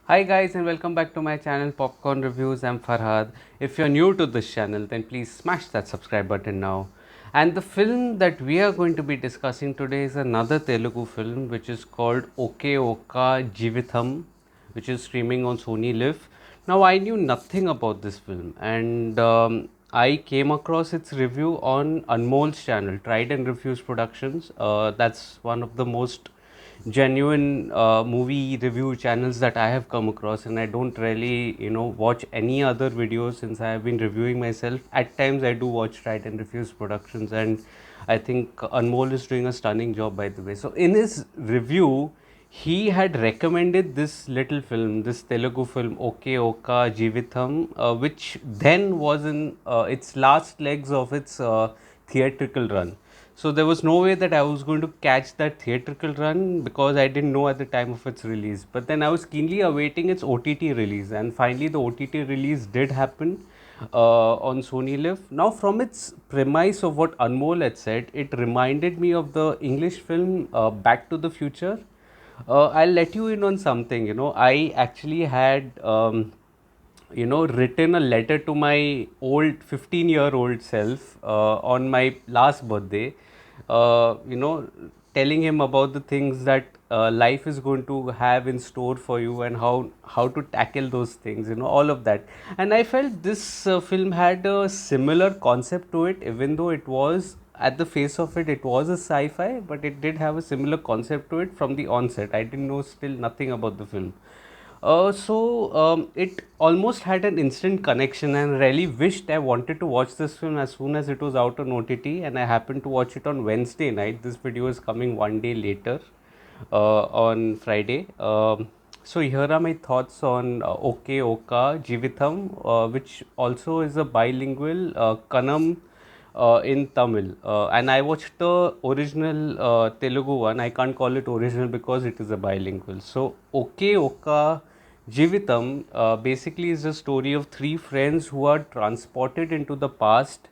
Hi guys and welcome back to my channel Popcorn Reviews. I'm Farhad. If you're new to this channel, then please smash that subscribe button now. And the film that we are going to be discussing today is another Telugu film which is called Oke Oka Jeevitham, which is streaming on Sony Live. Now I knew nothing about this film and I came across its review on Anmol's channel, Tried and Refused Productions. That's one of the most genuine movie review channels that I have come across, and I don't really, watch any other videos since I have been reviewing myself. At times, I do watch Right and Refuse Productions, and I think Anmol is doing a stunning job, by the way. So, in his review, he had recommended this little film, this Telugu film, Oke Oka Jeevitham, which then was in its last legs of its theatrical run. So there was no way that I was going to catch that theatrical run because I didn't know at the time of its release. But then I was keenly awaiting its OTT release, and finally the OTT release did happen on Sony Live. Now, from its premise of what Anmol had said, it reminded me of the English film Back to the Future. I'll let you in on something. I actually had written a letter to my old 15-year-old self on my last birthday, telling him about the things that life is going to have in store for you and how to tackle those things, all of that. And I felt this film had a similar concept to it, even though it was at the face of it was a sci-fi, but it did have a similar concept to it from the onset. I didn't know still nothing about the film. It almost had an instant connection, and really wished I wanted to watch this film as soon as it was out on OTT. And I happened to watch it on Wednesday night. This video is coming one day later, on Friday. So here are my thoughts on Oke Oka Jeevitham, which also is a bilingual Kannam in Tamil. And I watched the original Telugu one. I can't call it original because it is a bilingual. So, Oke Oka Jeevitham basically is a story of three friends who are transported into the past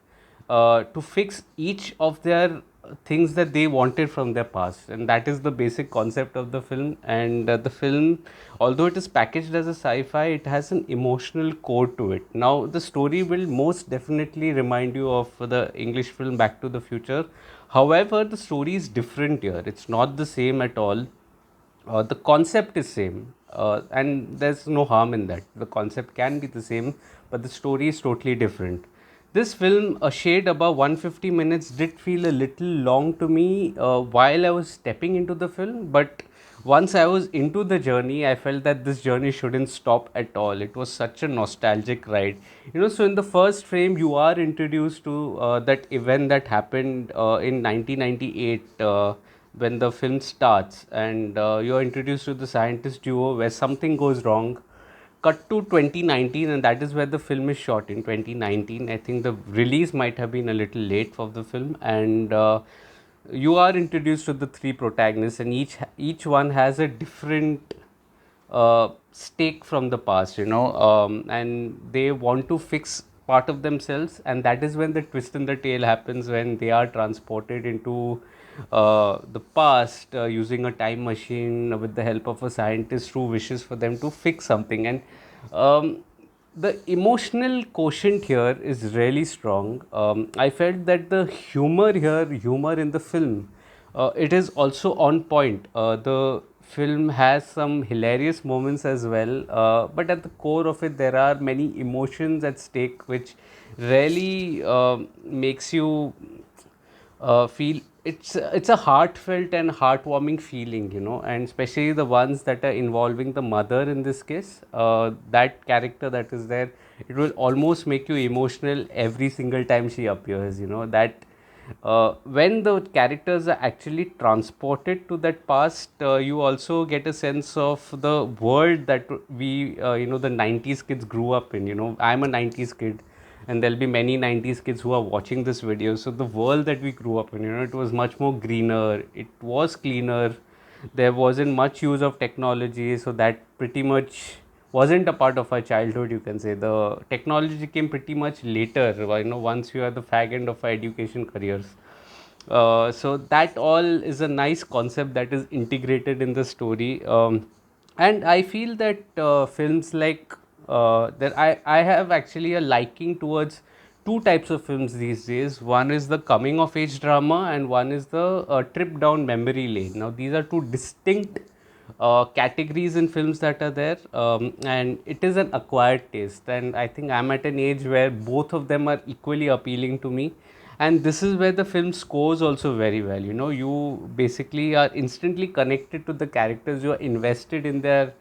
to fix each of their things that they wanted from their past, and that is the basic concept of the film. And the film, although it is packaged as a sci-fi, it has an emotional core to it. Now the story will most definitely remind you of the English film Back to the Future. However, the story is different here. It's not the same at all. The concept is same, and there's no harm in that. The concept can be the same, but the story is totally different. This film, a shade above 150 minutes, did feel a little long to me while I was stepping into the film, but once I was into the journey, I felt that this journey shouldn't stop at all. It was such a nostalgic ride. So in the first frame, you are introduced to that event that happened in 1998, when the film starts, and you're introduced to the scientist duo where something goes wrong. Cut to 2019, and that is where the film is shot in 2019. I think the release might have been a little late for the film, and you are introduced to the three protagonists, and each one has a different stake from the past, and they want to fix part of themselves, and that is when the twist in the tale happens, when they are transported into the past using a time machine with the help of a scientist who wishes for them to fix something. And um, the emotional quotient here is really strong. I felt that the humor in the film, it is also on point. The film has some hilarious moments as well, but at the core of it, there are many emotions at stake, which really makes you feel it's a heartfelt and heartwarming feeling, and especially the ones that are involving the mother in this case. That character that is there, it will almost make you emotional every single time she appears. That when the characters are actually transported to that past, you also get a sense of the world that we, the 90s kids grew up in. I'm a 90s kid, and there'll be many 90s kids who are watching this video. So the world that we grew up in, it was much more greener, it was cleaner, there wasn't much use of technology, so that pretty much wasn't a part of our childhood, you can say. The technology came pretty much later, once you are the fag end of our education careers. So that all is a nice concept that is integrated in the story. And I feel that films like that I have actually a liking towards two types of films these days. One is the coming of age drama, and one is the trip down memory lane. Now these are two distinct categories in films that are there, and it is an acquired taste, and I think I'm at an age where both of them are equally appealing to me. And this is where the film scores also very well. You know, you basically are instantly connected to the characters, you are invested in their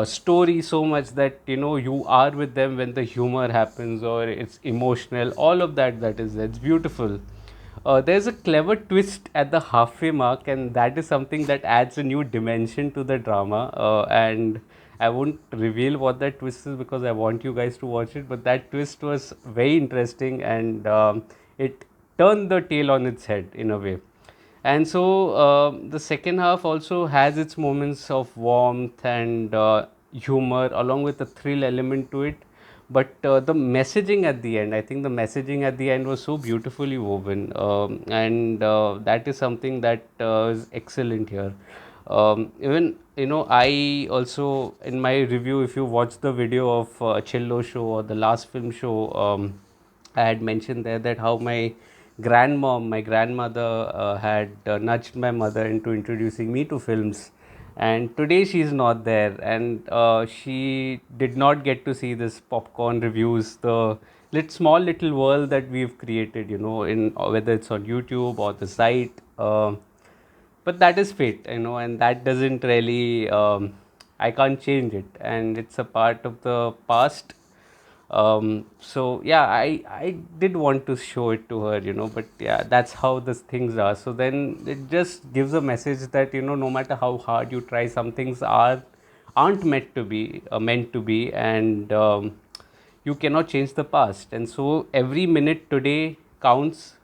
story so much that you know you are with them when the humor happens or it's emotional, all of that, that is, that's beautiful. There's a clever twist at the halfway mark, and that is something that adds a new dimension to the drama. And I won't reveal what that twist is because I want you guys to watch it. But that twist was very interesting, and it turned the tale on its head in a way. And so the second half also has its moments of warmth and humor, along with a thrill element to it. But the messaging at the end, I think the messaging at the end was so beautifully woven, and that is something that is excellent here. Even you know, I also in my review, if you watch the video of Chillo show or the last film show, I had mentioned there that how my grandmother, had nudged my mother into introducing me to films. And today she's not there, and she did not get to see this popcorn reviews, the small little world that we've created, you know, in whether it's on YouTube or the site. But that is fate, you know, and that doesn't really, I can't change it, and it's a part of the past. So yeah, I did want to show it to her, you know, but yeah, that's how the things are. So then it just gives a message that, you know, no matter how hard you try, some things aren't meant to be, and you cannot change the past. And so every minute today counts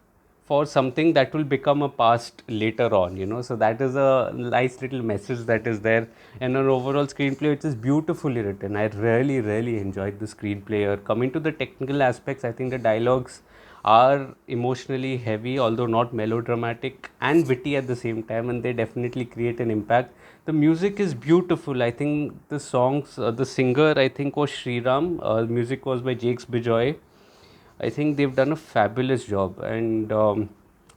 for something that will become a past later on, you know. So that is a nice little message that is there, and an overall screenplay which is beautifully written. I really enjoyed the screenplay. Coming to the technical aspects, I think the dialogues are emotionally heavy, although not melodramatic, and witty at the same time, and they definitely create an impact. The music is beautiful. I think the songs, the singer, I think, was Sriram. Music was by Jakes Bijoy. I think they've done a fabulous job, and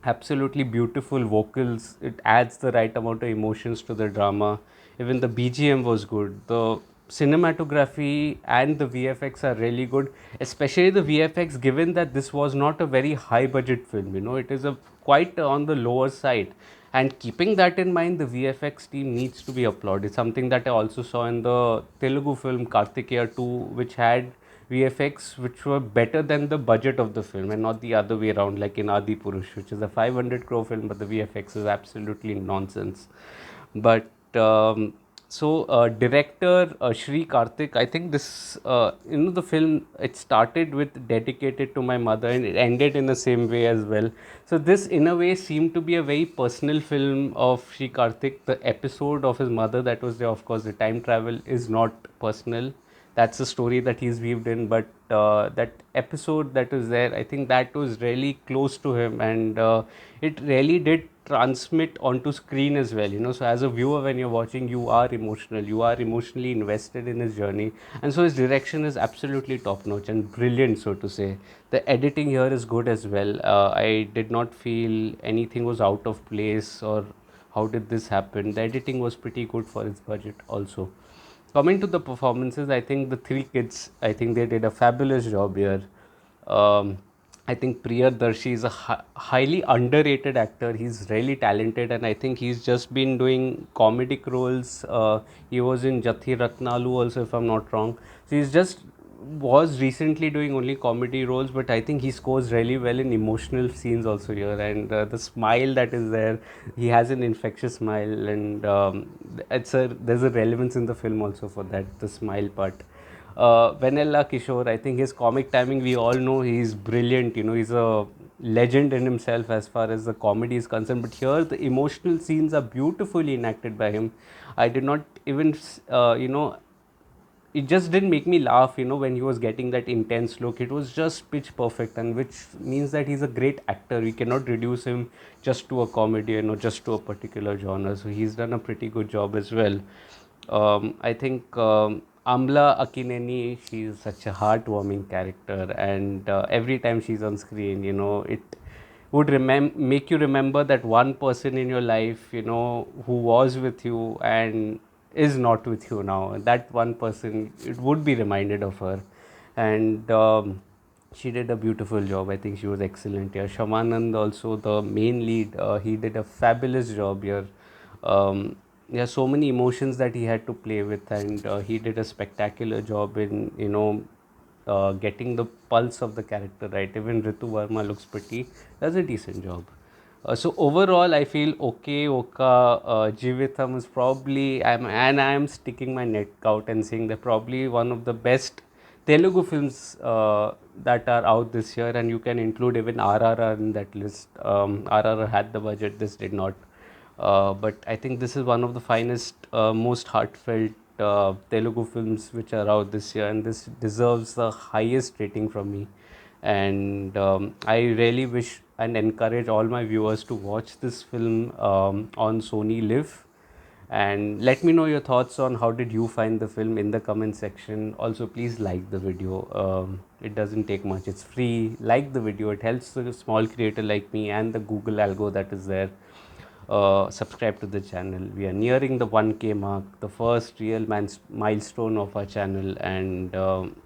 absolutely beautiful vocals. It adds the right amount of emotions to the drama. Even the BGM was good. The cinematography and the VFX are really good, especially the VFX, given that this was not a very high budget film. You know, it is a quite on the lower side. And keeping that in mind, the VFX team needs to be applauded. Something that I also saw in the Telugu film Kartikeya 2, which had VFX which were better than the budget of the film, and not the other way around, like in Adi Purush, which is a 500 crore film, but the VFX is absolutely nonsense. But director Shri Karthik, I think this, you know, the film, it started with dedicated to my mother, and it ended in the same way as well. So this, in a way, seemed to be a very personal film of Shri Karthik. The episode of his mother that was there, of course, the time travel is not personal. That's a story that he's weaved in, but that episode that was there, I think that was really close to him, and it really did transmit onto screen as well, you know. So as a viewer, when you're watching, you are emotional, you are emotionally invested in his journey. And so his direction is absolutely top notch and brilliant, so to say. The editing here is good as well. I did not feel anything was out of place or how did this happen. The editing was pretty good for its budget also. Coming to the performances, I think the three kids, I think they did a fabulous job here. Um, I think Priyadarshi is a highly underrated actor. He's really talented, and I think he's just been doing comedic roles. He was in Jathi Ratnalu also, if I'm not wrong. So he's just was recently doing only comedy roles, but I think he scores really well in emotional scenes also here. And the smile that is there, he has an infectious smile, and there's a relevance in the film also for that, the smile part. Vanilla Kishore, I think his comic timing, we all know he's brilliant. You know, he's a legend in himself as far as the comedy is concerned. But here, the emotional scenes are beautifully enacted by him. I did not even, you know, it just didn't make me laugh, you know, when he was getting that intense look. It was just pitch perfect, and which means that he's a great actor. We cannot reduce him just to a comedian or just to a particular genre. So he's done a pretty good job as well. I think Amla Akineni, she's such a heartwarming character, and every time she's on screen, it would make you remember that one person in your life, who was with you and is not with you now. That one person, it would be reminded of her, and she did a beautiful job. I think she was excellent here. Shravanand, also the main lead, he did a fabulous job here. There are so many emotions that he had to play with, and he did a spectacular job in getting the pulse of the character right. Even Ritu Verma looks pretty, does a decent job. So overall, I feel Okay Oka Jeevitham is probably, I am sticking my neck out and saying they're probably one of the best Telugu films that are out this year, and you can include even RRR in that list. RRR had the budget, this did not. But I think this is one of the finest, most heartfelt Telugu films which are out this year, and this deserves the highest rating from me. And I really wish and encourage all my viewers to watch this film on Sony Live, and let me know your thoughts on how did you find the film in the comment section. Also, please like the video. It doesn't take much, it's free. Like the video, it helps a small creator like me and the Google algo that is there. Subscribe to the channel. We are nearing the 1K mark, the first real milestone of our channel, and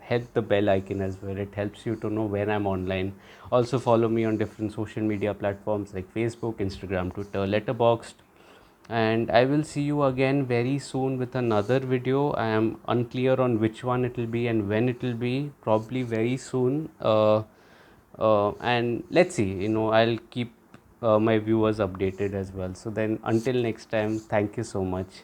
hit the bell icon as well. It helps you to know when I'm online. Also follow me on different social media platforms like Facebook, Instagram, Twitter, Letterboxd, and I will see you again very soon with another video. I am unclear on which one it will be and when it will be, probably very soon. And let's see, I'll keep my viewers updated as well. So then until next time, thank you so much.